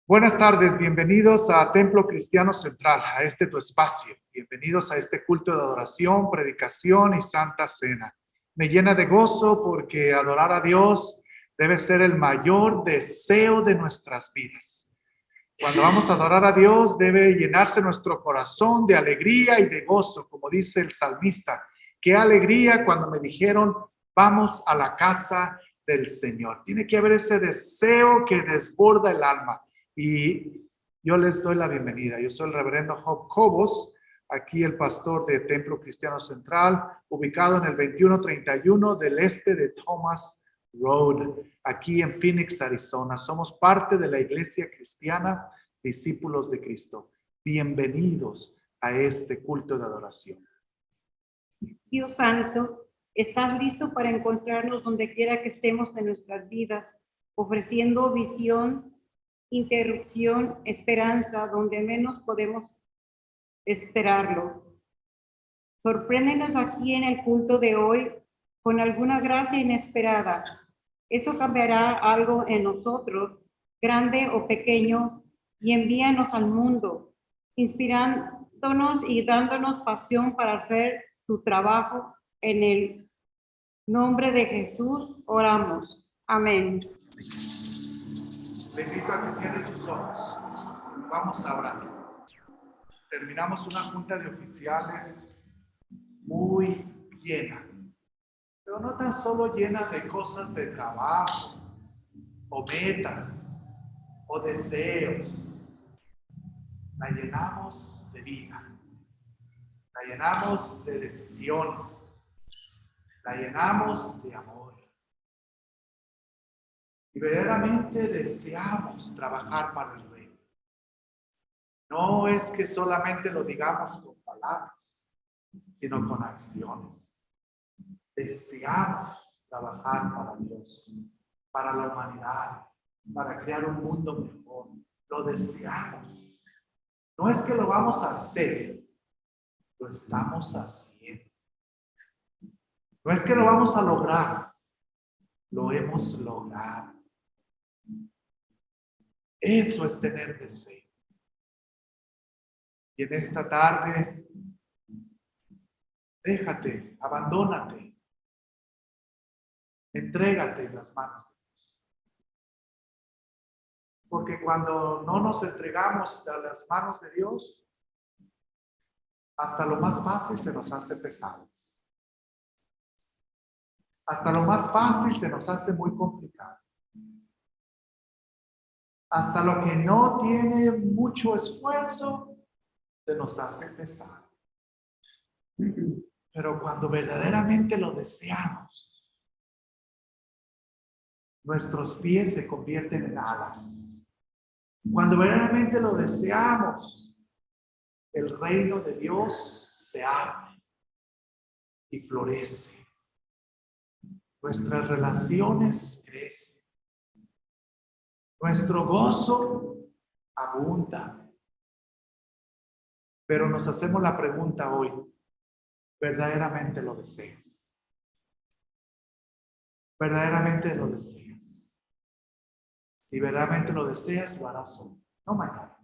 Buenas tardes, bienvenidos a Templo Cristiano Central, a este tu espacio. Bienvenidos a este culto de adoración, predicación y santa cena. Me llena de gozo porque adorar a Dios debe ser el mayor deseo de nuestras vidas. Cuando vamos a adorar a Dios debe llenarse nuestro corazón de alegría y de gozo, como dice el salmista. Qué alegría cuando me dijeron, vamos a la casa del Señor. Tiene que haber ese deseo que desborda el alma. Y yo les doy la bienvenida. Yo soy el reverendo Job Cobos, aquí el pastor de Templo Cristiano Central, ubicado en el 2131 del este de Thomas Road, aquí en Phoenix, Arizona. Somos parte de la Iglesia Cristiana Discípulos de Cristo. Bienvenidos a este culto de adoración. Dios Santo, ¿estás listo para encontrarnos donde quiera que estemos en nuestras vidas, ofreciendo visión, interrupción, esperanza, donde menos podemos esperarlo? Sorpréndenos aquí en el culto de hoy con alguna gracia inesperada. Eso cambiará algo en nosotros, grande o pequeño, y envíanos al mundo, inspirándonos y dándonos pasión para hacer tu trabajo. En el nombre de Jesús oramos. Amén. Le invito a que cierre sus ojos. Vamos a orar. Terminamos una junta de oficiales muy llena, pero no tan solo llena de cosas de trabajo, o metas, o deseos. La llenamos de vida, la llenamos de decisiones, la llenamos de amor. Y verdaderamente deseamos trabajar para el reino. No es que solamente lo digamos con palabras, sino con acciones. Deseamos trabajar para Dios, para la humanidad, para crear un mundo mejor. Lo deseamos. No es que lo vamos a hacer, lo estamos haciendo. No es que lo vamos a lograr, lo hemos logrado. Eso es tener deseo. Y en esta tarde, déjate, abandónate, entrégate en las manos de Dios. Porque cuando no nos entregamos a las manos de Dios, hasta lo más fácil se nos hace pesado. Hasta lo más fácil se nos hace muy complicado. Hasta lo que no tiene mucho esfuerzo, se nos hace pesado. Pero cuando verdaderamente lo deseamos, nuestros pies se convierten en alas. Cuando verdaderamente lo deseamos, el reino de Dios se abre y florece. Nuestras relaciones crecen. Nuestro gozo abunda. Pero nos hacemos la pregunta hoy, ¿verdaderamente lo deseas? ¿Verdaderamente lo deseas? Si verdaderamente lo deseas, lo harás hoy, no mañana.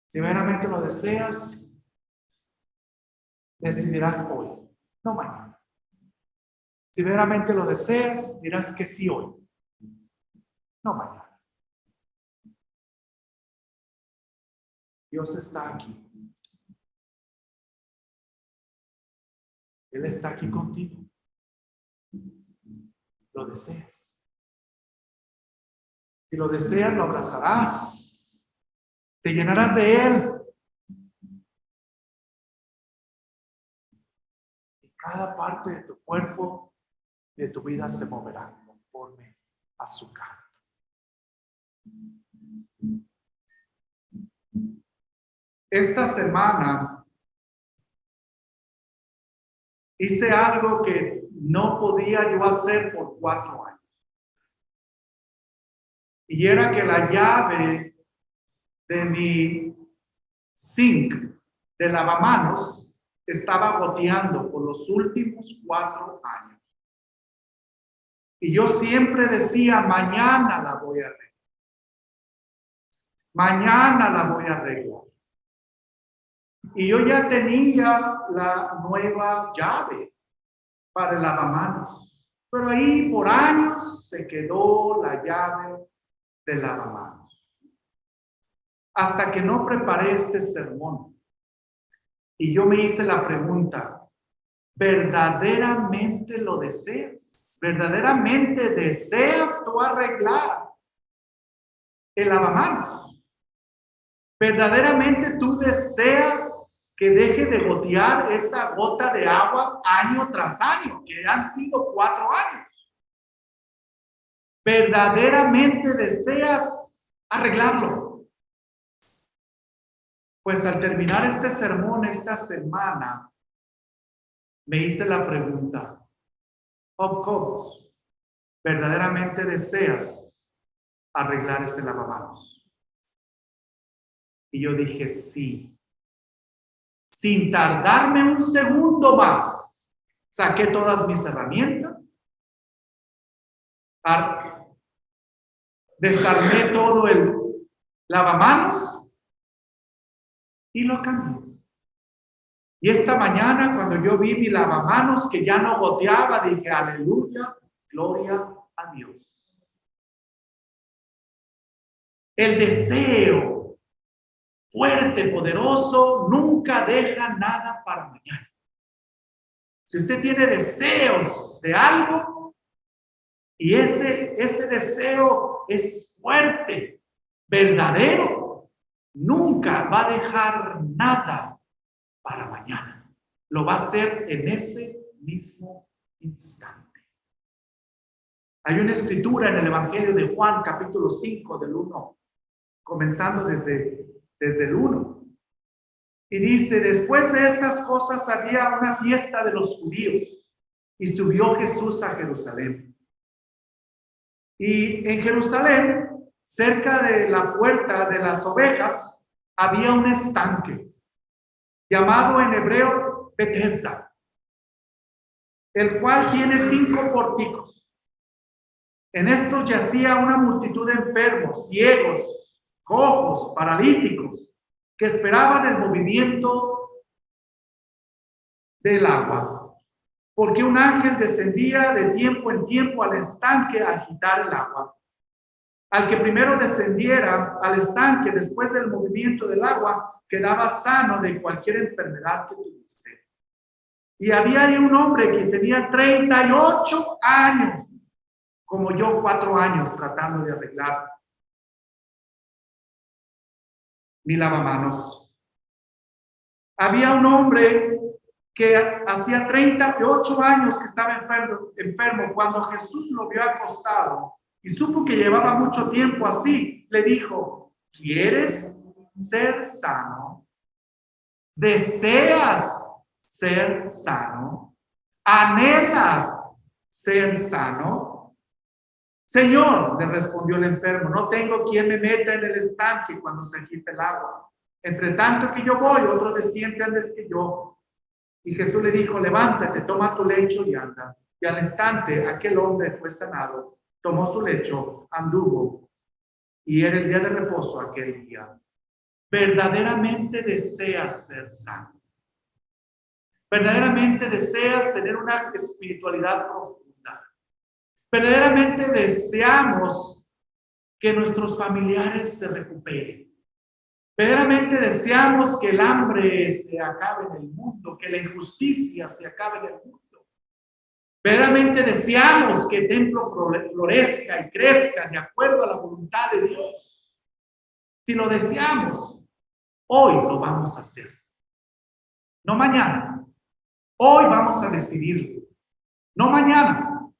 Si verdaderamente lo deseas, decidirás hoy, no mañana. Si verdaderamente lo deseas, dirás que sí hoy, no mañana. Dios está aquí. Él está aquí contigo. Lo deseas. Si lo deseas, lo abrazarás. Te llenarás de Él. Y cada parte de tu cuerpo, de tu vida se moverá conforme a su canto. Esta semana hice algo que no podía yo hacer por 4 años. Y era que la llave de mi zinc de lavamanos estaba goteando por los últimos 4 años. Y yo siempre decía, mañana la voy a arreglar. Mañana la voy a arreglar. Y yo ya tenía la nueva llave para el lavamanos. Pero ahí por años se quedó la llave del lavamanos. Hasta que no preparé este sermón. Y yo me hice la pregunta, ¿verdaderamente lo deseas? ¿Verdaderamente deseas tú arreglar el lavamanos? ¿Verdaderamente tú deseas que deje de gotear esa gota de agua año tras año, que han sido 4 años? ¿Verdaderamente deseas arreglarlo? Pues al terminar este sermón esta semana, me hice la pregunta, ¿cómo verdaderamente deseas arreglar este lavamanos? Y yo dije, sí. Sin tardarme un segundo más, saqué todas mis herramientas, desarmé todo el lavamanos y lo cambié. Y esta mañana, cuando yo vi mi lavamanos que ya no goteaba, dije, aleluya, gloria a Dios. El deseo fuerte, poderoso, nunca deja nada para mañana. Si usted tiene deseos de algo y ese deseo es fuerte, verdadero, nunca va a dejar nada para mañana. Lo va a hacer en ese mismo instante. Hay una escritura en el Evangelio de Juan, capítulo 5, del 1, comenzando desde el 1. Y dice, después de estas cosas había una fiesta de los judíos y subió Jesús a Jerusalén. Y en Jerusalén, cerca de la puerta de las ovejas, había un estanque llamado en hebreo Betesda, el cual tiene 5 pórticos. En estos yacía una multitud de enfermos, ciegos, cojos, paralíticos, que esperaban el movimiento del agua, porque un ángel descendía de tiempo en tiempo al estanque a agitar el agua. Al que primero descendiera al estanque después del movimiento del agua, quedaba sano de cualquier enfermedad que tuviese. Y había ahí un hombre que tenía 38 años, como yo 4 años tratando de arreglar mi lavamanos. Había un hombre que hacía 38 años que estaba enfermo. Cuando Jesús lo vio acostado y supo que llevaba mucho tiempo así, le dijo, ¿quieres ser sano? ¿Deseas ser sano? ¿Anhelas ser sano? Señor, le respondió el enfermo, no tengo quien me meta en el estanque cuando se agite el agua. Entre tanto que yo voy, otro desciende antes que yo. Y Jesús le dijo, levántate, toma tu lecho y anda. Y al instante aquel hombre fue sanado, tomó su lecho, anduvo. Y era el día de reposo aquel día. ¿Verdaderamente deseas ser sano? ¿Verdaderamente deseas tener una espiritualidad profunda? ¿Verdaderamente deseamos que nuestros familiares se recuperen? ¿Verdaderamente deseamos que el hambre se acabe en el mundo, que la injusticia se acabe en el mundo? ¿Verdaderamente deseamos que el templo florezca y crezca de acuerdo a la voluntad de Dios? Si lo deseamos, hoy lo vamos a hacer. No mañana. Hoy vamos a decidirlo. No mañana.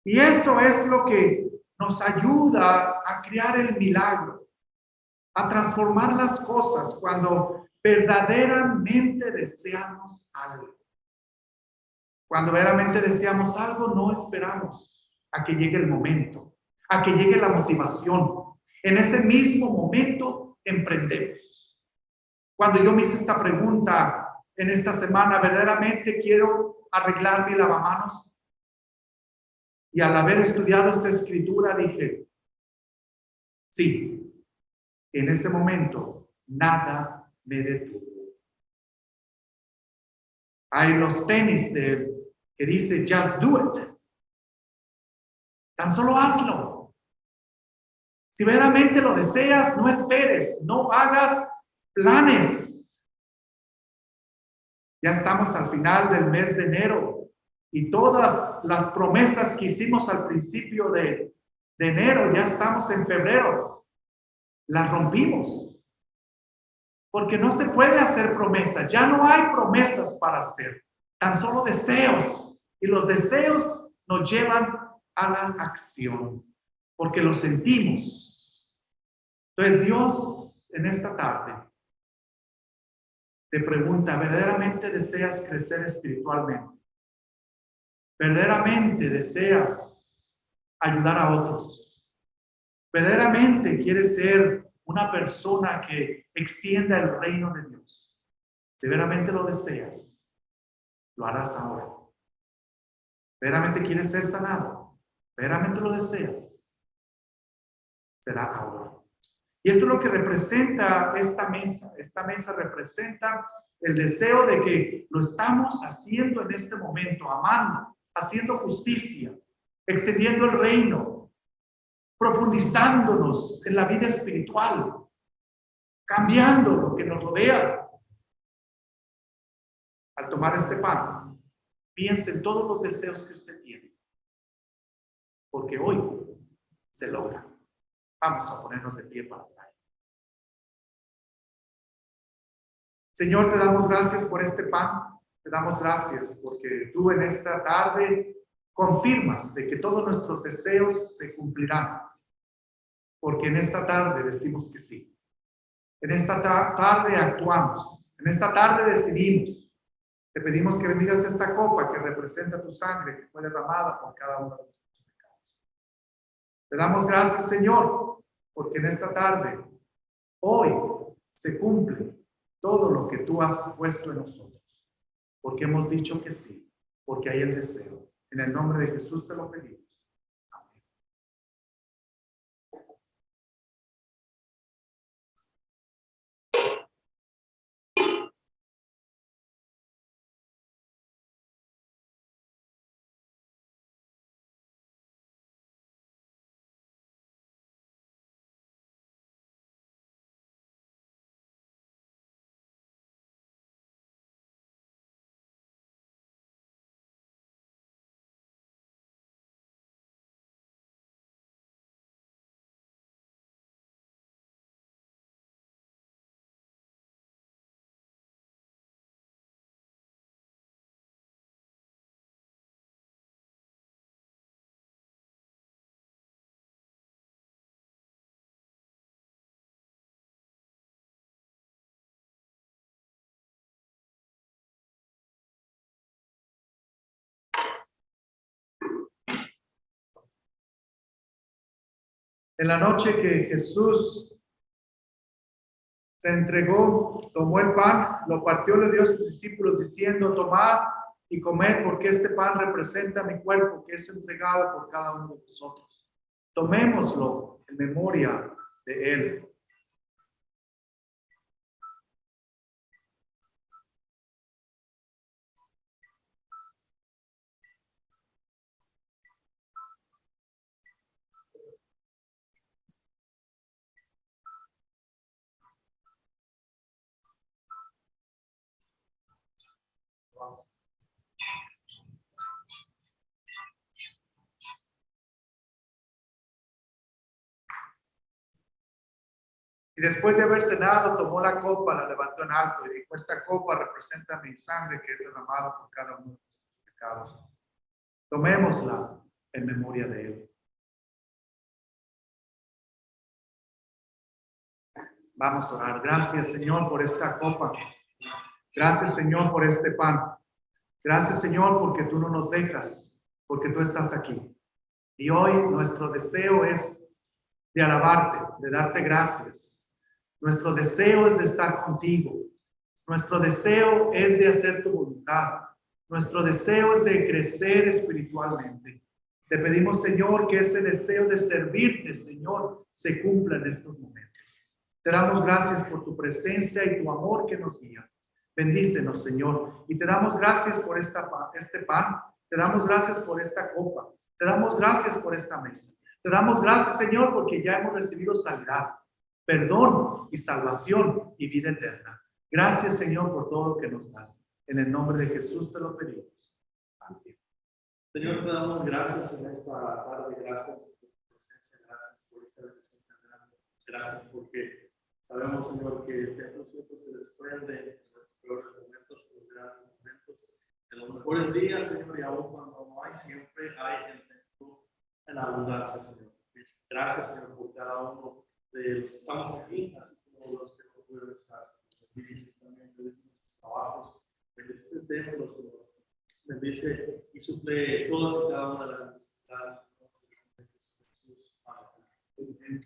Y eso es lo que nos ayuda a crear el milagro, a transformar las cosas cuando verdaderamente deseamos algo. Cuando verdaderamente deseamos algo, no esperamos a que llegue el momento, a que llegue la motivación. En ese mismo momento emprendemos. Cuando yo me hice esta pregunta en esta semana, ¿verdaderamente quiero arreglar mi lavamanos? Y al haber estudiado esta escritura dije, sí, En ese momento, nada me detuvo. Hay los tenis que dice, just do it. Tan solo hazlo. Si verdaderamente lo deseas, no esperes, no hagas planes. Ya estamos al final del mes de enero y todas las promesas que hicimos al principio de enero, ya estamos en febrero. Las rompimos. Porque no se puede hacer promesas. Ya no hay promesas para hacer. Tan solo deseos. Y los deseos nos llevan a la acción. Porque lo sentimos. Entonces Dios en esta tarde te pregunta, ¿verdaderamente deseas crecer espiritualmente? ¿Verdaderamente deseas ayudar a otros? ¿Verdaderamente quieres ser una persona que extienda el reino de Dios? Si verdaderamente lo deseas, lo harás ahora. ¿Verdaderamente quieres ser sanado? ¿Verdaderamente lo deseas? Será ahora. Y eso es lo que representa esta mesa. Esta mesa representa el deseo de que lo estamos haciendo en este momento, amando, haciendo justicia, extendiendo el reino, profundizándonos en la vida espiritual, cambiando lo que nos rodea. Al tomar este pan, piense en todos los deseos que usted tiene, porque hoy se logra. Vamos a ponernos de pie para orar. Señor, te damos gracias por este pan. Te damos gracias porque tú en esta tarde confirmas de que todos nuestros deseos se cumplirán. Porque en esta tarde decimos que sí. En esta tarde actuamos. En esta tarde decidimos. Te pedimos que bendigas esta copa que representa tu sangre que fue derramada por cada uno de nuestros pecados. Te damos gracias, Señor, porque en esta tarde, hoy, se cumple todo lo que tú has puesto en nosotros. Porque hemos dicho que sí, porque hay el deseo. En el nombre de Jesús te lo pedimos. En la noche que Jesús se entregó, tomó el pan, lo partió, le dio a sus discípulos diciendo, tomad y comed, porque este pan representa mi cuerpo que es entregado por cada uno de vosotros. Tomémoslo en memoria de él. Y después de haber cenado, tomó la copa, la levantó en alto y dijo, esta copa representa mi sangre que es derramada por cada uno de nuestros pecados. Tomémosla en memoria de él. Vamos a orar. Gracias, Señor, por esta copa. Gracias, Señor, por este pan. Gracias, Señor, porque tú no nos dejas, porque tú estás aquí. Y hoy nuestro deseo es de alabarte, de darte gracias. Nuestro deseo es de estar contigo. Nuestro deseo es de hacer tu voluntad. Nuestro deseo es de crecer espiritualmente. Te pedimos, Señor, que ese deseo de servirte, Señor, se cumpla en estos momentos. Te damos gracias por tu presencia y tu amor que nos guía. Bendícenos, Señor. Y te damos gracias por este pan. Te damos gracias por esta copa. Te damos gracias por esta mesa. Te damos gracias, Señor, porque ya hemos recibido sanidad, perdón y salvación y vida eterna. Gracias, Señor, por todo lo que nos das. En el nombre de Jesús te lo pedimos. Amén. Señor, te damos gracias en esta tarde. Gracias por tu presencia. Gracias por esta bendición tan grande. Gracias porque sabemos, Señor, que el templo siempre se desprende en los peores momentos, en los grandes momentos, en los mejores días, Señor, y aún cuando no hay, siempre hay el templo en abundancia, Señor. Gracias, Señor, por cada uno de los que estamos aquí, así como los que no pueden estar, los difíciles también, de nuestros trabajos, de este templo, Señor. Bendice y suple todas y cada una de las necesidades. Amén.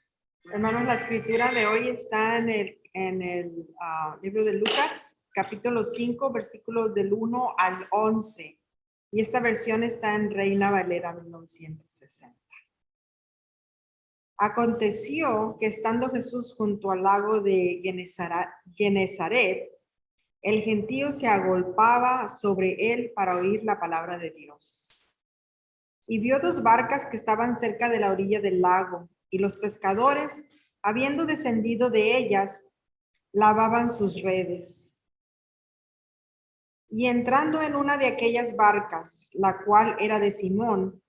Hermanos, la escritura de hoy está en el libro de Lucas, capítulo 5, versículos del 1 al 11. Y esta versión está en Reina Valera 1960. Aconteció que estando Jesús junto al lago de Genezaret, el gentío se agolpaba sobre él para oír la palabra de Dios. Y vio dos barcas que estaban cerca de la orilla del lago, y los pescadores, habiendo descendido de ellas, lavaban sus redes. Y entrando en una de aquellas barcas, la cual era de Simón,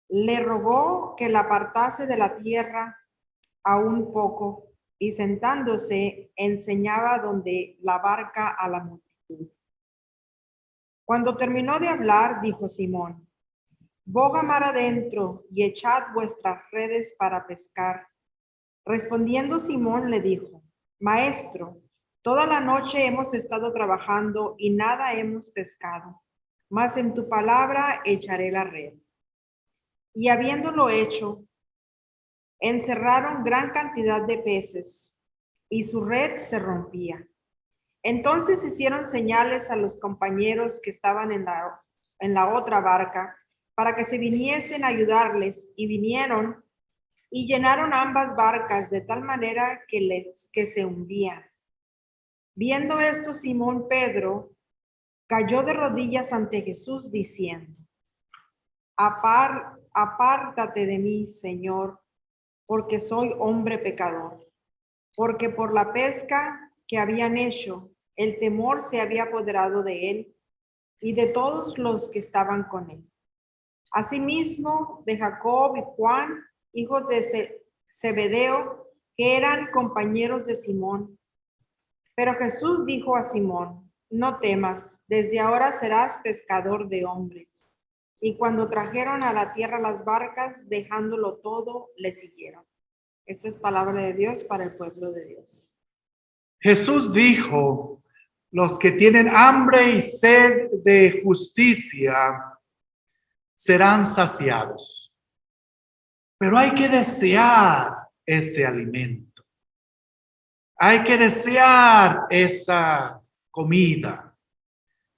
le rogó que la apartase de la tierra a un poco, y sentándose enseñaba donde la barca a la multitud. Cuando terminó de hablar, dijo Simón: boga mar adentro y echad vuestras redes para pescar. Respondiendo Simón le dijo: Maestro, toda la noche hemos estado trabajando y nada hemos pescado, mas en tu palabra echaré la red. Y habiéndolo hecho, encerraron gran cantidad de peces, y su red se rompía. Entonces hicieron señales a los compañeros que estaban en la otra barca, para que se viniesen a ayudarles, y vinieron y llenaron ambas barcas de tal manera que se hundían. Viendo esto, Simón Pedro cayó de rodillas ante Jesús diciendo: Apártate de mí, Señor, porque soy hombre pecador. Porque por la pesca que habían hecho, el temor se había apoderado de él y de todos los que estaban con él. Asimismo, de Jacob y Juan, hijos de Zebedeo, que eran compañeros de Simón. Pero Jesús dijo a Simón: no temas, desde ahora serás pescador de hombres. Y cuando trajeron a la tierra las barcas, dejándolo todo, le siguieron. Esta es palabra de Dios para el pueblo de Dios. Jesús dijo: los que tienen hambre y sed de justicia serán saciados. Pero hay que desear ese alimento. Hay que desear esa comida.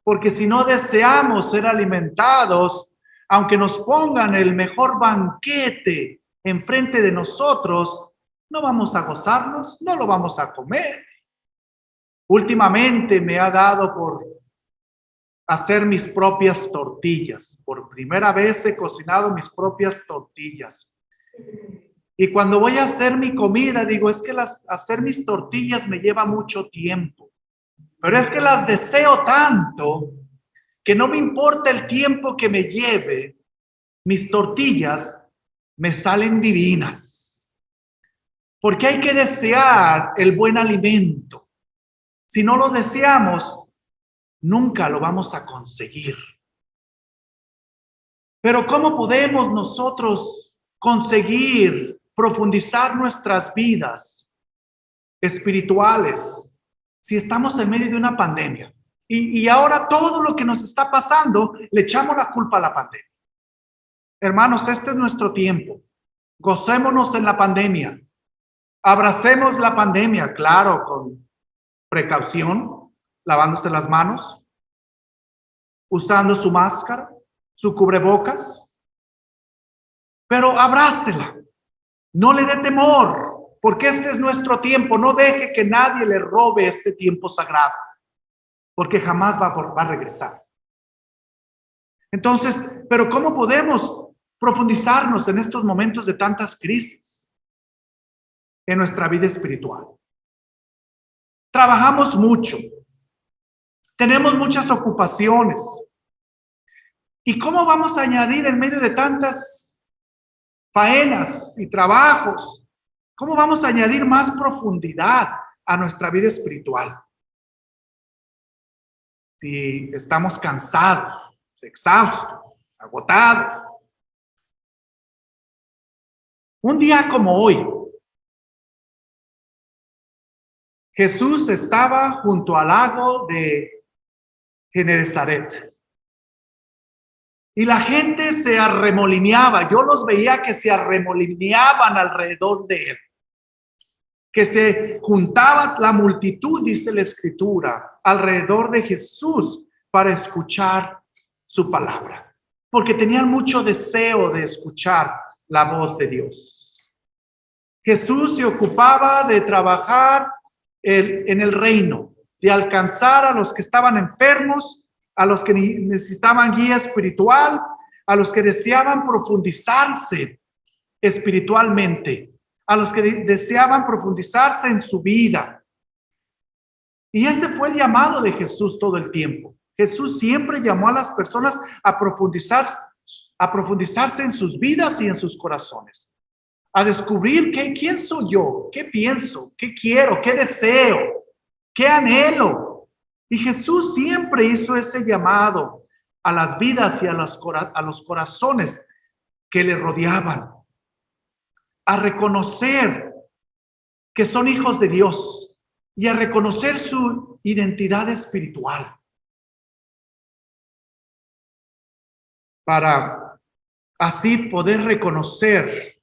Porque si no deseamos ser alimentados, aunque nos pongan el mejor banquete enfrente de nosotros, no vamos a gozarnos, no lo vamos a comer. Últimamente me ha dado por hacer mis propias tortillas. Por primera vez he cocinado mis propias tortillas. Y cuando voy a hacer mi comida, digo, es que hacer mis tortillas me lleva mucho tiempo. Pero es que las deseo tanto que no me importa el tiempo que me lleve, mis tortillas me salen divinas. Porque hay que desear el buen alimento. Si no lo deseamos, nunca lo vamos a conseguir. Pero ¿cómo podemos nosotros conseguir profundizar nuestras vidas espirituales si estamos en medio de una pandemia? Y ahora todo lo que nos está pasando, le echamos la culpa a la pandemia. Hermanos, este es nuestro tiempo. Gocémonos en la pandemia. Abracemos la pandemia, claro, con precaución, lavándose las manos, usando su máscara, su cubrebocas. Pero abrácela. No le dé temor. porque este es nuestro tiempo. No deje que nadie le robe este tiempo sagrado, porque jamás va a regresar. Entonces, pero ¿cómo podemos profundizarnos en estos momentos de tantas crisis en nuestra vida espiritual? Trabajamos mucho, tenemos muchas ocupaciones. ¿Y cómo vamos a añadir en medio de tantas faenas y trabajos? ¿Cómo vamos a añadir más profundidad a nuestra vida espiritual? Si estamos cansados, exhaustos, agotados. Un día como hoy, Jesús estaba junto al lago de Genesaret. Y la gente se arremolineaba. Yo los veía que se arremolineaban alrededor de él. Que se juntaba la multitud, dice la Escritura, alrededor de Jesús para escuchar su palabra. Porque tenían mucho deseo de escuchar la voz de Dios. Jesús se ocupaba de trabajar en el reino, de alcanzar a los que estaban enfermos, a los que necesitaban guía espiritual, a los que deseaban profundizarse espiritualmente, a los que deseaban profundizarse en su vida. Y ese fue el llamado de Jesús todo el tiempo. Jesús siempre llamó a las personas a profundizarse en sus vidas y en sus corazones, a descubrir quién soy yo, qué pienso, qué quiero, qué deseo, qué anhelo. Y Jesús siempre hizo ese llamado a las vidas y a los corazones que le rodeaban, a reconocer que son hijos de Dios y a reconocer su identidad espiritual, para así poder reconocer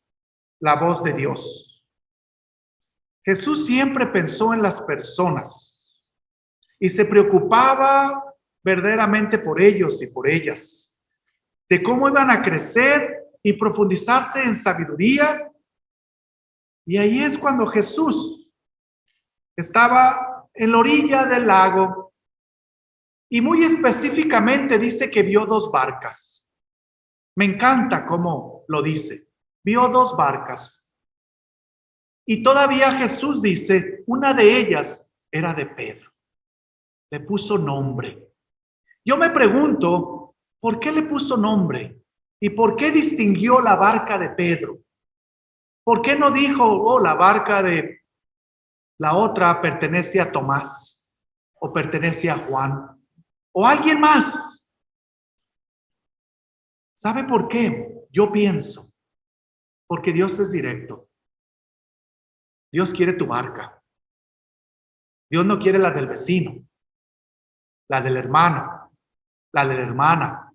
la voz de Dios. Jesús siempre pensó en las personas y se preocupaba verdaderamente por ellos y por ellas, de cómo iban a crecer y profundizarse en sabiduría. Y ahí es cuando Jesús estaba en la orilla del lago y muy específicamente dice que vio 2 barcas. Me encanta cómo lo dice. Vio 2 barcas. Y todavía Jesús dice, una de ellas era de Pedro. Le puso nombre. Yo me pregunto, ¿por qué le puso nombre? ¿Y por qué distinguió la barca de Pedro? ¿Por qué no dijo, la barca de la otra pertenece a Tomás o pertenece a Juan o a alguien más? ¿Sabe por qué? Yo pienso, porque Dios es directo. Dios quiere tu barca. Dios no quiere la del vecino, la del hermano, la de la hermana.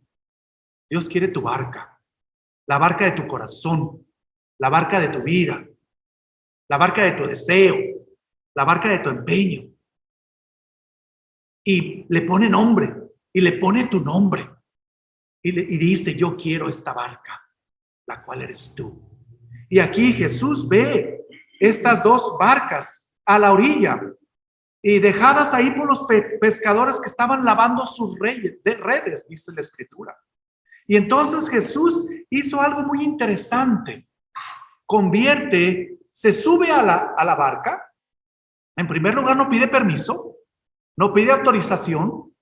Dios quiere tu barca, la barca de tu corazón, la barca de tu vida, la barca de tu deseo, la barca de tu empeño. Y le pone nombre, y le pone tu nombre. Y dice, yo quiero esta barca, la cual eres tú. Y aquí Jesús ve estas 2 barcas a la orilla y dejadas ahí por los pescadores que estaban lavando sus redes, dice la Escritura. Y entonces Jesús hizo algo muy interesante. Se sube a la barca. En primer lugar, no pide permiso, no pide autorización,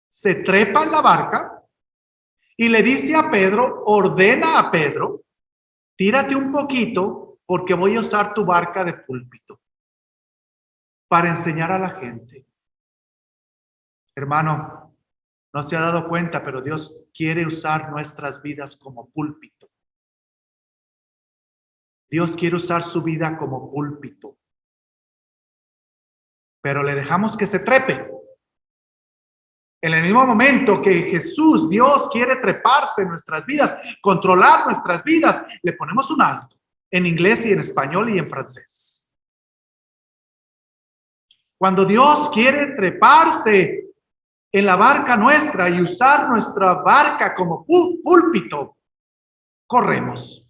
se trepa en la barca y le dice a Pedro, ordena a Pedro, tírate un poquito porque voy a usar tu barca de púlpito para enseñar a la gente. Hermano, no se ha dado cuenta, pero Dios quiere usar nuestras vidas como púlpito. Dios quiere usar su vida como púlpito. Pero le dejamos que se trepe. En el mismo momento que Jesús, Dios, quiere treparse en nuestras vidas, controlar nuestras vidas, le ponemos un alto, en inglés y en español y en francés. Cuando Dios quiere treparse en la barca nuestra y usar nuestra barca como púlpito, corremos,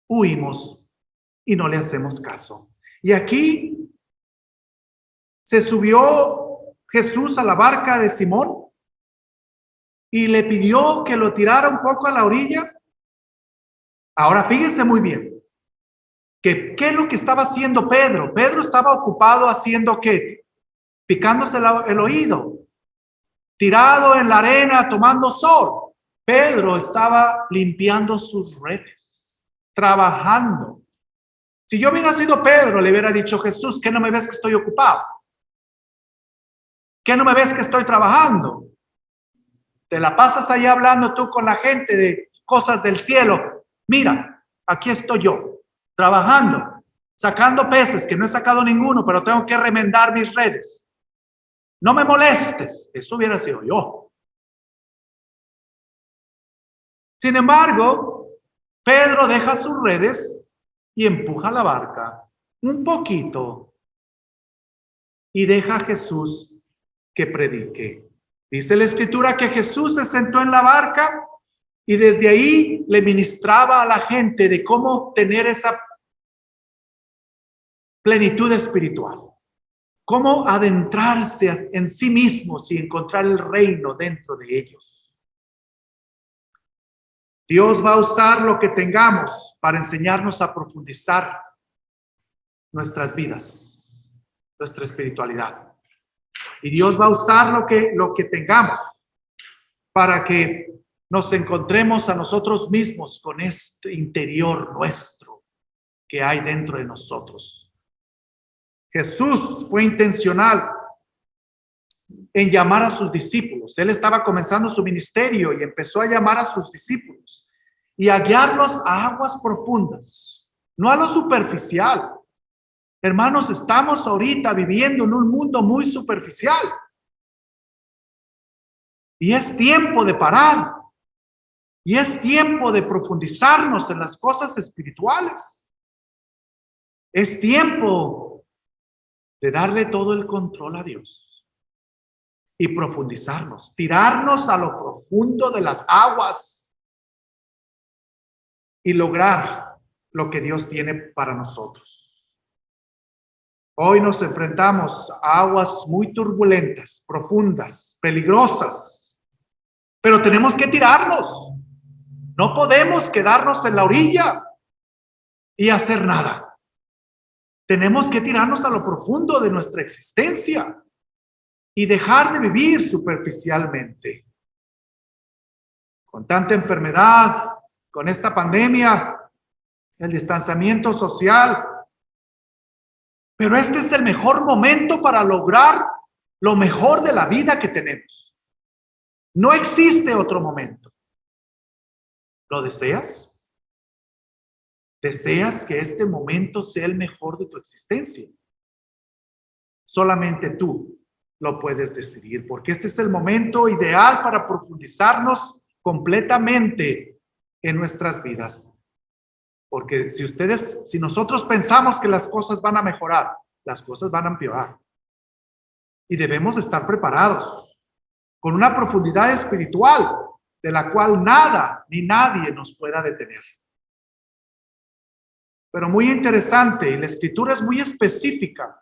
huimos y no le hacemos caso. Y aquí se subió Jesús a la barca de Simón y le pidió que lo tirara un poco a la orilla. Ahora fíjense muy bien, que ¿qué es lo que estaba haciendo Pedro? Pedro estaba ocupado haciendo ¿qué? Picándose el oído, tirado en la arena, tomando sol. Pedro estaba limpiando sus redes, trabajando. Si yo hubiera sido Pedro, le hubiera dicho, Jesús, ¿qué no me ves que estoy ocupado? ¿Qué no me ves que estoy trabajando? Te la pasas ahí hablando tú con la gente de cosas del cielo. Mira, aquí estoy yo, trabajando, sacando peces, que no he sacado ninguno, pero tengo que remendar mis redes. No me molestes. Eso hubiera sido yo. Sin embargo, Pedro deja sus redes y empuja la barca un poquito y deja a Jesús que predique. Dice la Escritura que Jesús se sentó en la barca y desde ahí le ministraba a la gente de cómo tener esa plenitud espiritual, cómo adentrarse en sí mismos y encontrar el reino dentro de ellos. Dios va a usar lo que tengamos para enseñarnos a profundizar nuestras vidas, nuestra espiritualidad. Y Dios va a usar lo que tengamos para que nos encontremos a nosotros mismos con este interior nuestro que hay dentro de nosotros. Jesús fue intencional en llamar a sus discípulos. Él estaba comenzando su ministerio y empezó a llamar a sus discípulos y a guiarlos a aguas profundas, no a lo superficial. Hermanos, estamos ahorita viviendo en un mundo muy superficial. Y es tiempo de parar. Y es tiempo de profundizarnos en las cosas espirituales. Es tiempo de darle todo el control a Dios. Y profundizarnos, tirarnos a lo profundo de las aguas. Y lograr lo que Dios tiene para nosotros. Hoy nos enfrentamos a aguas muy turbulentas, profundas, peligrosas, pero tenemos que tirarnos. No podemos quedarnos en la orilla y hacer nada. Tenemos que tirarnos a lo profundo de nuestra existencia y dejar de vivir superficialmente. Con tanta enfermedad, con esta pandemia, el distanciamiento social, pero este es el mejor momento para lograr lo mejor de la vida que tenemos. No existe otro momento. ¿Lo deseas? ¿Deseas que este momento sea el mejor de tu existencia? Solamente tú lo puedes decidir, porque este es el momento ideal para profundizarnos completamente en nuestras vidas. Porque si nosotros pensamos que las cosas van a mejorar, las cosas van a empeorar. Y debemos estar preparados con una profundidad espiritual de la cual nada ni nadie nos pueda detener. Pero muy interesante, y la Escritura es muy específica,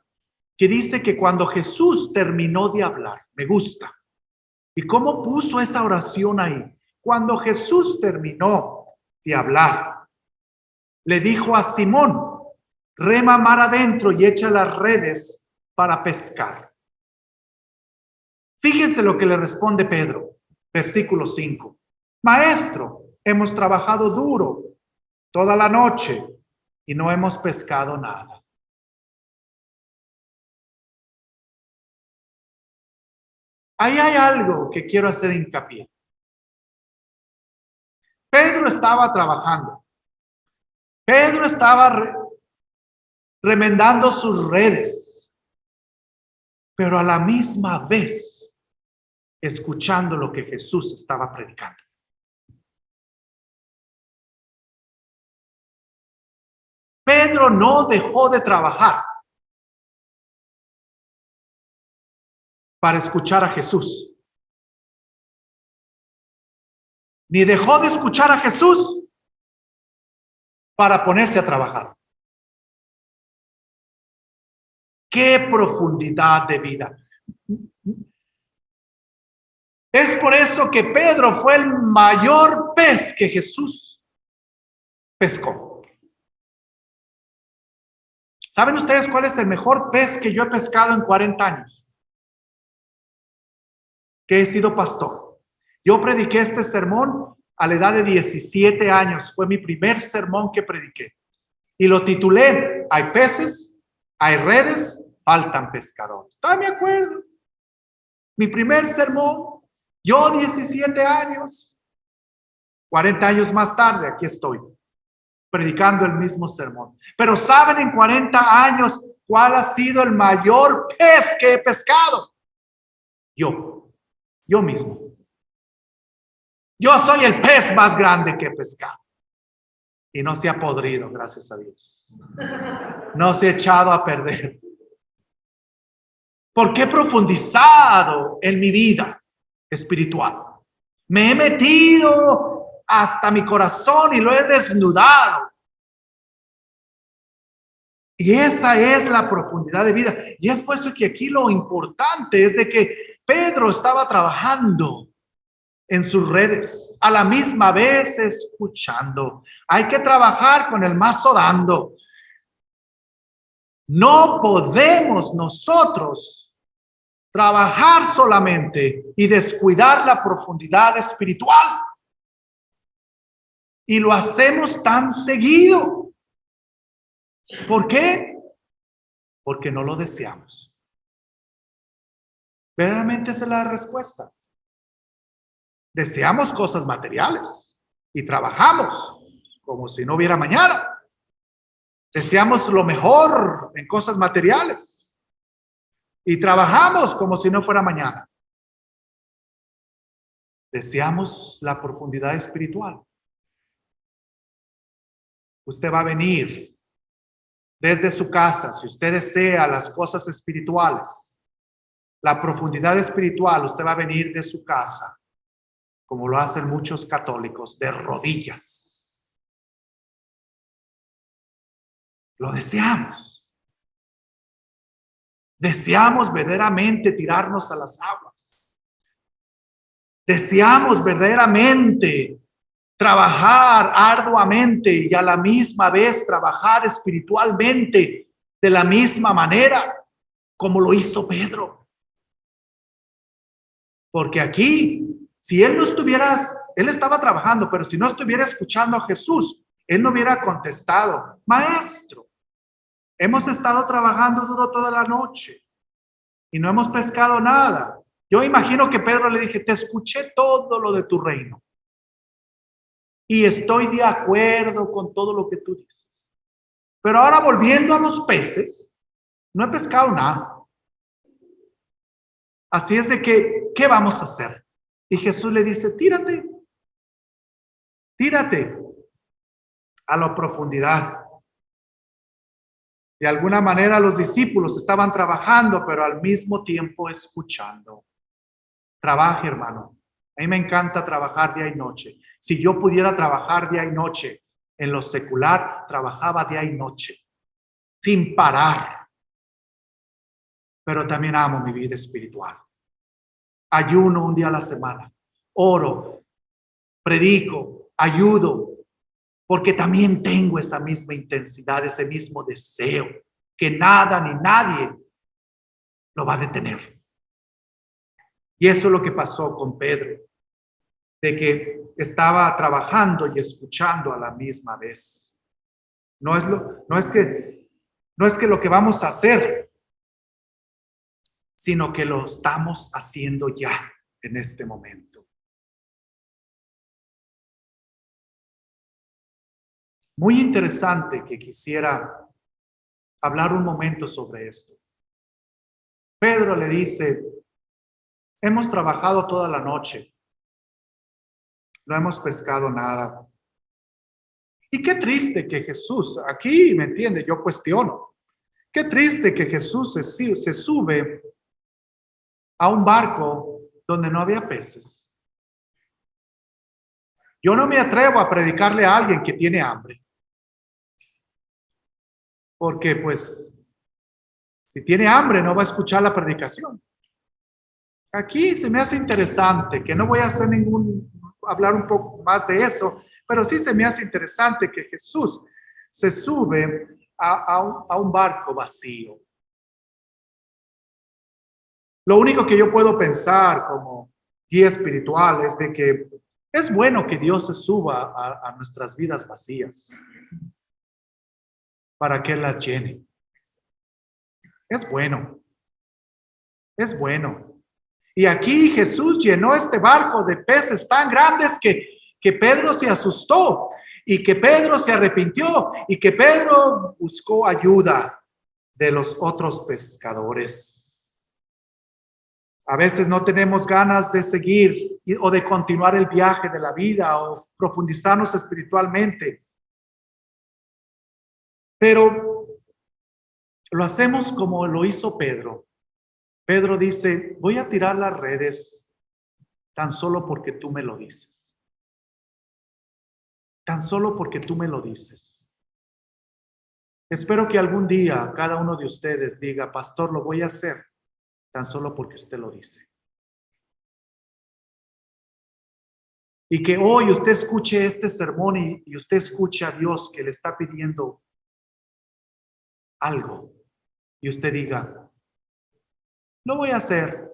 que dice que cuando Jesús terminó de hablar, me gusta. ¿Y cómo puso esa oración ahí? Cuando Jesús terminó de hablar, le dijo a Simón, rema mar adentro y echa las redes para pescar. Fíjense lo que le responde Pedro, versículo 5. Maestro, hemos trabajado duro toda la noche y no hemos pescado nada. Ahí hay algo que quiero hacer hincapié. Pedro estaba trabajando. Pedro estaba remendando sus redes, pero a la misma vez escuchando lo que Jesús estaba predicando. Pedro no dejó de trabajar para escuchar a Jesús, ni dejó de escuchar a Jesús para ponerse a trabajar. ¡Qué profundidad de vida! Es por eso que Pedro fue el mayor pez que Jesús pescó. ¿Saben ustedes cuál es el mejor pez que yo he pescado en 40 años? Que he sido pastor. Yo prediqué este sermón a la edad de 17 años. Fue mi primer sermón que prediqué. Y lo titulé, hay peces, hay redes, faltan pescadores. Todavía me acuerdo. Mi primer sermón. Yo 17 años, 40 años más tarde, aquí estoy, predicando el mismo sermón. Pero ¿saben en 40 años cuál ha sido el mayor pez que he pescado? Yo mismo. Yo soy el pez más grande que he pescado. Y no se ha podrido, gracias a Dios. No se ha echado a perder. Porque he profundizado en mi vida espiritual. Me he metido hasta mi corazón y lo he desnudado. Y esa es la profundidad de vida. Y es por eso que aquí lo importante es de que Pedro estaba trabajando en sus redes, a la misma vez escuchando. Hay que trabajar con el mazo dando. No podemos nosotros trabajar solamente y descuidar la profundidad espiritual. Y lo hacemos tan seguido. ¿Por qué? Porque no lo deseamos. Verdaderamente esa es la respuesta. Deseamos cosas materiales y trabajamos como si no hubiera mañana. Deseamos lo mejor en cosas materiales. Y trabajamos como si no fuera mañana. Deseamos la profundidad espiritual. Usted va a venir desde su casa, si usted desea las cosas espirituales, la profundidad espiritual, usted va a venir de su casa, como lo hacen muchos católicos, de rodillas. Lo deseamos. Deseamos verdaderamente tirarnos a las aguas. Deseamos verdaderamente trabajar arduamente y a la misma vez trabajar espiritualmente de la misma manera como lo hizo Pedro. Porque aquí, si él no estuviera, él estaba trabajando, pero si no estuviera escuchando a Jesús, él no hubiera contestado, maestro, hemos estado trabajando duro toda la noche y no hemos pescado nada. Yo imagino que Pedro le dije, te escuché todo lo de tu reino y estoy de acuerdo con todo lo que tú dices. Pero ahora volviendo a los peces, no he pescado nada. Así es de que, ¿qué vamos a hacer? Y Jesús le dice, tírate a la profundidad. De alguna manera los discípulos estaban trabajando, pero al mismo tiempo escuchando. Trabaje, hermano. A mí me encanta trabajar día y noche. Si yo pudiera trabajar día y noche en lo secular, trabajaba día y noche, sin parar. Pero también amo mi vida espiritual. Ayuno un día a la semana. Oro, predico, ayudo. Porque también tengo esa misma intensidad, ese mismo deseo, que nada ni nadie lo va a detener. Y eso es lo que pasó con Pedro, de que estaba trabajando y escuchando a la misma vez. No es que lo que vamos a hacer, sino que lo estamos haciendo ya en este momento. Muy interesante que quisiera hablar un momento sobre esto. Pedro le dice, hemos trabajado toda la noche, no hemos pescado nada. Y qué triste que Jesús, aquí me entiende, yo cuestiono, qué triste que Jesús se sube a un barco donde no había peces. Yo no me atrevo a predicarle a alguien que tiene hambre. Porque pues Si tiene hambre, no va a escuchar la predicación. Aquí se me hace interesante, que no voy a hacer hablar un poco más de eso, pero sí se me hace interesante que Jesús se sube a un barco vacío. Lo único que yo puedo pensar como guía espiritual es de que es bueno que Dios se suba a nuestras vidas vacías para que Él las llene. Es bueno. Es bueno. Y aquí Jesús llenó este barco de peces tan grandes que Pedro se asustó y que Pedro se arrepintió y que Pedro buscó ayuda de los otros pescadores. A veces no tenemos ganas de seguir o de continuar el viaje de la vida o profundizarnos espiritualmente. Pero lo hacemos como lo hizo Pedro. Pedro dice, voy a tirar las redes tan solo porque tú me lo dices. Tan solo porque tú me lo dices. Espero que algún día cada uno de ustedes diga, pastor, lo voy a hacer tan solo porque usted lo dice. Y que hoy usted escuche este sermón y usted escuche a Dios que le está pidiendo algo. Y usted diga, lo voy a hacer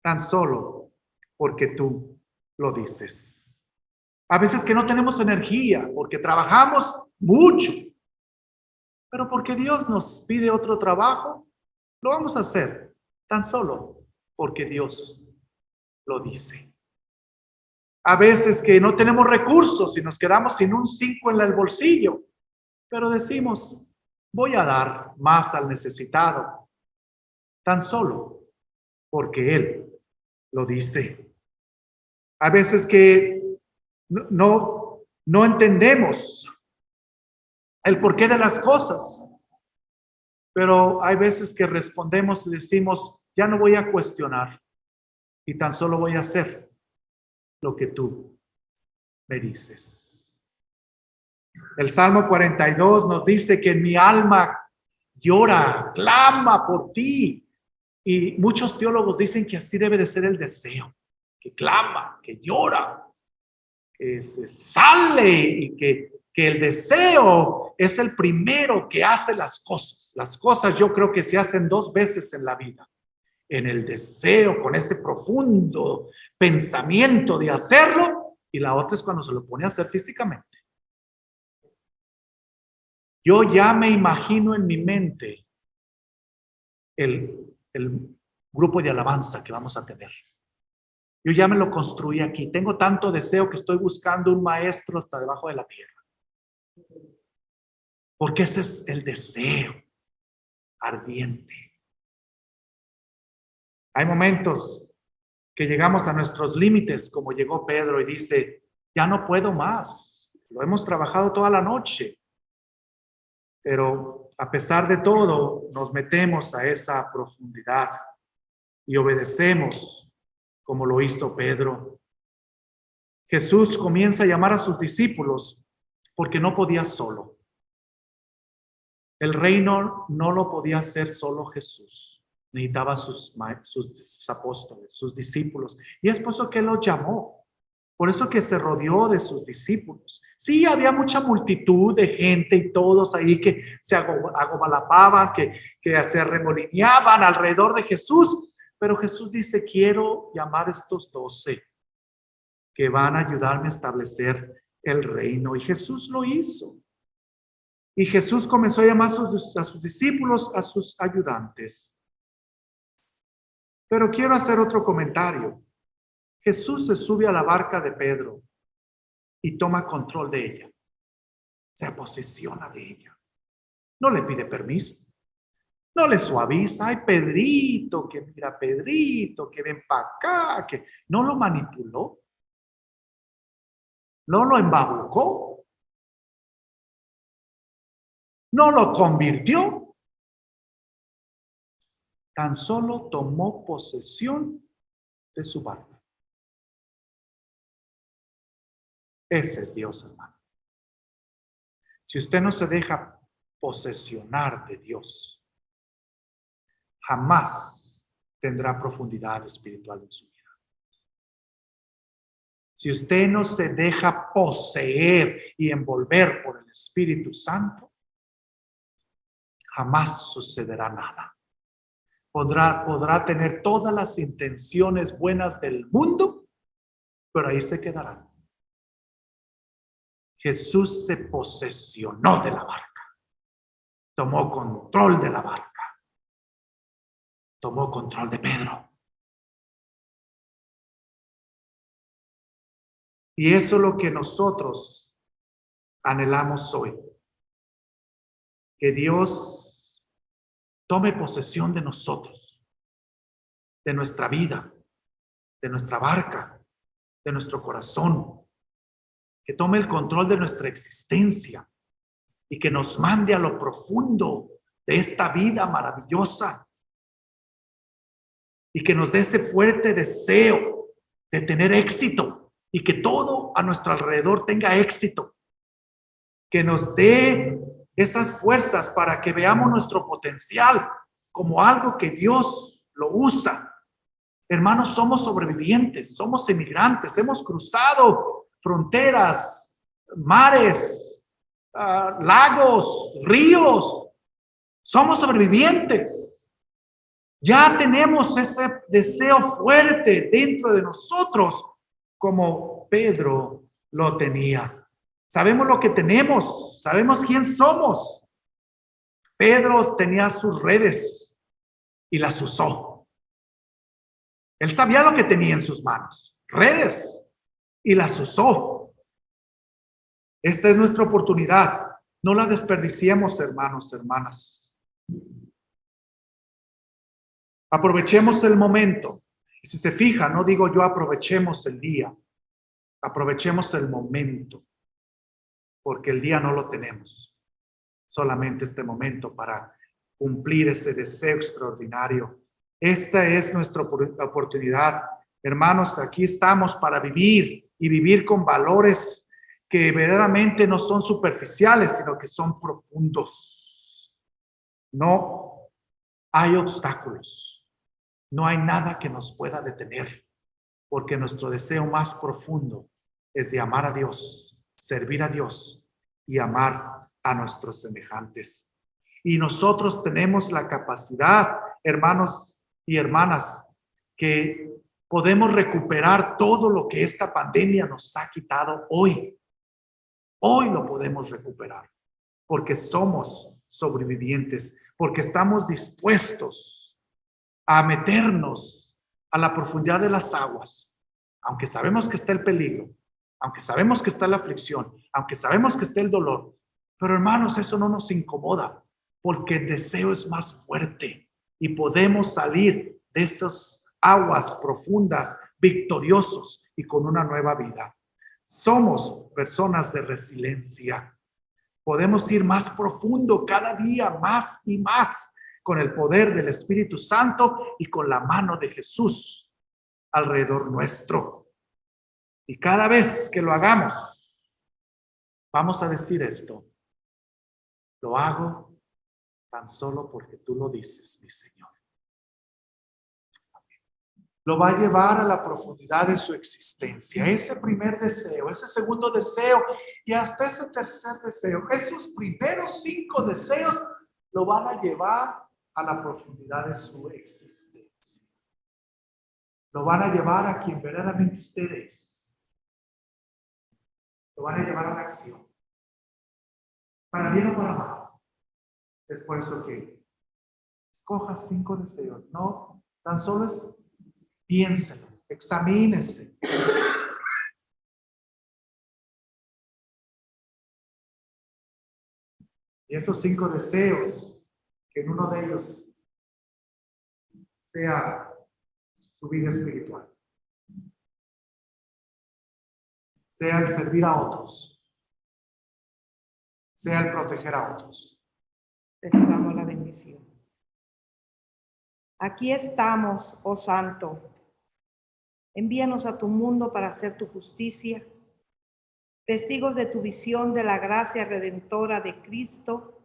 tan solo porque tú lo dices. A veces que no tenemos energía porque trabajamos mucho, pero porque Dios nos pide otro trabajo, lo vamos a hacer tan solo porque Dios lo dice. A veces que no tenemos recursos y nos quedamos sin un 5 en el bolsillo, pero decimos, voy a dar más al necesitado, tan solo porque Él lo dice. A veces que no entendemos el porqué de las cosas, pero hay veces que respondemos y decimos, ya no voy a cuestionar y tan solo voy a hacer lo que tú me dices. El Salmo 42 nos dice que mi alma llora, clama por ti. Y muchos teólogos dicen que así debe de ser el deseo, que clama, que llora, que se sale y que el deseo es el primero que hace las cosas. Las cosas yo creo que se hacen 2 veces en la vida. En el deseo, con ese profundo pensamiento de hacerlo, y la otra es cuando se lo pone a hacer físicamente. Yo ya me imagino en mi mente el grupo de alabanza que vamos a tener. Yo ya me lo construí aquí. Tengo tanto deseo que estoy buscando un maestro hasta debajo de la tierra. Porque ese es el deseo ardiente. Hay momentos que llegamos a nuestros límites, como llegó Pedro y dice, ya no puedo más. Lo hemos trabajado toda la noche. Pero a pesar de todo, nos metemos a esa profundidad y obedecemos como lo hizo Pedro. Jesús comienza a llamar a sus discípulos porque no podía solo. El reino no lo podía hacer solo Jesús. Necesitaba sus apóstoles, sus discípulos. Y es por eso que Él los llamó. Por eso que se rodeó de sus discípulos. Sí, había mucha multitud de gente y todos ahí que se agobalapaban, que se arremolineaban alrededor de Jesús. Pero Jesús dice, quiero llamar a estos 12 que van a ayudarme a establecer el reino. Y Jesús lo hizo. Y Jesús comenzó a llamar a sus discípulos, a sus ayudantes. Pero quiero hacer otro comentario. Jesús se sube a la barca de Pedro y toma control de ella. Se posesiona de ella. No le pide permiso. No le suaviza. Ay, Pedrito, que mira, Pedrito, que ven para acá, que no lo manipuló. No lo embabucó. No lo convirtió. Tan solo tomó posesión de su barca. Ese es Dios, hermano. Si usted no se deja posesionar de Dios, jamás tendrá profundidad espiritual en su vida. Si usted no se deja poseer y envolver por el Espíritu Santo, jamás sucederá nada. Podrá tener todas las intenciones buenas del mundo, pero ahí se quedarán. Jesús se posesionó de la barca, tomó control de la barca, tomó control de Pedro. Y eso es lo que nosotros anhelamos hoy. Que Dios tome posesión de nosotros, de nuestra vida, de nuestra barca, de nuestro corazón. Que tome el control de nuestra existencia y que nos mande a lo profundo de esta vida maravillosa. Y que nos dé ese fuerte deseo de tener éxito. Y que todo a nuestro alrededor tenga éxito. Que nos dé esas fuerzas para que veamos nuestro potencial como algo que Dios lo usa. Hermanos, somos sobrevivientes, somos emigrantes, hemos cruzado fronteras, mares, lagos, ríos. Somos sobrevivientes. Ya tenemos ese deseo fuerte dentro de nosotros, como Pedro lo tenía. Sabemos lo que tenemos, sabemos quién somos. Pedro tenía sus redes y las usó. Él sabía lo que tenía en sus manos, redes, y las usó. Esta es nuestra oportunidad. No la desperdiciemos, hermanos, hermanas. Aprovechemos el momento. Y si se fija, no digo yo aprovechemos el día, aprovechemos el momento, porque el día no lo tenemos, solamente este momento para cumplir ese deseo extraordinario. Esta es nuestra oportunidad. Hermanos, aquí estamos para vivir y vivir con valores que verdaderamente no son superficiales, sino que son profundos. No hay obstáculos. No hay nada que nos pueda detener, porque nuestro deseo más profundo es de amar a Dios, servir a Dios y amar a nuestros semejantes. Y nosotros tenemos la capacidad, hermanos y hermanas, que podemos recuperar todo lo que esta pandemia nos ha quitado hoy. Hoy lo podemos recuperar, porque somos sobrevivientes, porque estamos dispuestos a meternos a la profundidad de las aguas, aunque sabemos que está el peligro, aunque sabemos que está la aflicción, aunque sabemos que está el dolor. Pero hermanos, eso no nos incomoda, porque el deseo es más fuerte y podemos salir de esas aguas profundas victoriosos y con una nueva vida. Somos personas de resiliencia. Podemos ir más profundo cada día, más y más, con el poder del Espíritu Santo y con la mano de Jesús alrededor nuestro. Y cada vez que lo hagamos, vamos a decir esto: lo hago tan solo porque tú lo dices, mi Señor. Lo va a llevar a la profundidad de su existencia. Ese primer deseo, ese segundo deseo y hasta ese tercer deseo, esos primeros 5 deseos lo van a llevar a la profundidad de su existencia. Lo van a llevar a quien verdaderamente usted es. Lo van a llevar a la acción. Para bien o para mal. Es por eso que escoja 5 deseos. No, tan solo es piénselo, examínese. Y esos 5 deseos, que en uno de ellos sea su vida espiritual, sea el servir a otros, sea el proteger a otros. Recibamos la bendición. Aquí estamos, oh Santo. Envíanos a tu mundo para hacer tu justicia, testigos de tu visión de la gracia redentora de Cristo,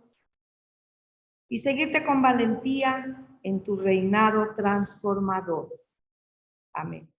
y seguirte con valentía en tu reinado transformador. Amén.